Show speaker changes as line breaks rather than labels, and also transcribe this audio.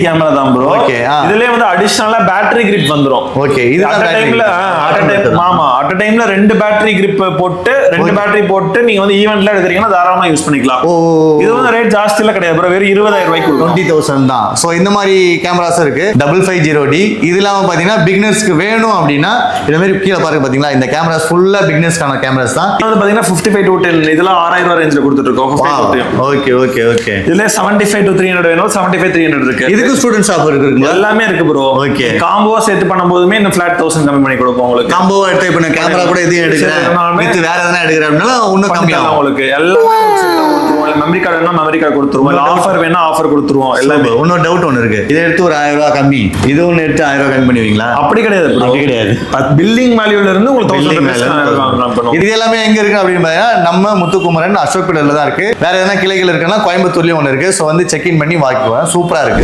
Camera தான் bro.
Okay.
இதுலயே வந்து அடிஷனலா பேட்டரி கிரிப் வந்துரும்.
ஓகே. இது
அட் டைம்ல ஆமா அட் டைம்ல 2 பேட்டரி கிரிப் போட்டு 2 பேட்டரி போட்டு நீங்க வந்து ஈவென்ட்ல எடுக்கிறீங்கன்னா தாராளமா யூஸ் பண்ணிக்கலாம். இது வந்து ரேட் ஜாஸ்தில கிடையாது ப்ரோ. வெறும் 20000 ரூபாய்க்கு
20,000 தான். சோ இந்த மாதிரி கேமராஸ் இருக்கு. 5550D. இது இல்லாம பாத்தீங்கன்னா பிகினர்ஸ்க்கு வேணும் அப்படின்னா இந்த மாதிரி கீழ பாருங்க பாத்தீங்களா, இந்த கேமராஸ் ஃபுல்லா பிகினர்ஸ்க்கான கேமராஸ் தான்.
இது வந்து பாத்தீங்கன்னா 55 to 10 இதெல்லாம் 6000 ரூபாய் ரேஞ்சில கொடுத்துட்டு இருக்கோம்.
Okay okay okay.
இதுல 75 to 300 வேணும். 75 300 இருக்கு.
இதுக்கு ஸ்டூடண்ட்ஸ் ஆஃபர் இருக்கு.
எல்லாமே இருக்கு ப்ரோ.
ஓகே.
காம்போவா சேர்த்து பண்ணும்போதுமே இந்த ஃபிளாட் 1000 கம்மி பண்ணி கொடுப்போம் உங்களுக்கு.
காம்போவா எடுத்து இப்ப நான் கேமரா கூட எதையும் எடுக்கிறேன் வித் வேற எதனா எடுக்கிறேன்னா இன்னும் கம்மியாகும் உங்களுக்கு.
எல்லாமே கொடுத்துருவோம். மெமரி கார்டு வேணா மெமரி கார்டு கொடுத்துருவோம். ஆஃபர் வேணா ஆஃபர் கொடுத்துருவோம். எல்லாமே.
இன்னொரு டவுட் ஒன்னு இருக்கு. இதை எடுத்து ஒரு 1000 ரூபாய் கம்மி, இது ஒன்னு எடுத்து 1000 ரூபாய் கம்மி பண்ணுவீங்களா?
அப்படி கிடையாது ப்ரோ.
அப்படி கிடையாது.
பில்லிங் வேல்யூல இருந்து உங்களுக்கு 1000
இது எல்லாமே எங்க இருக்கு அப்படின்னு பாத்தீங்கன்னா நம்ம முத்துக்குமரன் அசோக் பில்லர்ல தான் இருக்கு. வேற எதனா கிளைகள் இருக்குன்னா கோயம்புத்தூர்லயும் ஒன்னு இருக்கு. சோ வந்து செக் இன் பண்ணி வாங்கிக்குவேன். சூப்பரா இருக்கு.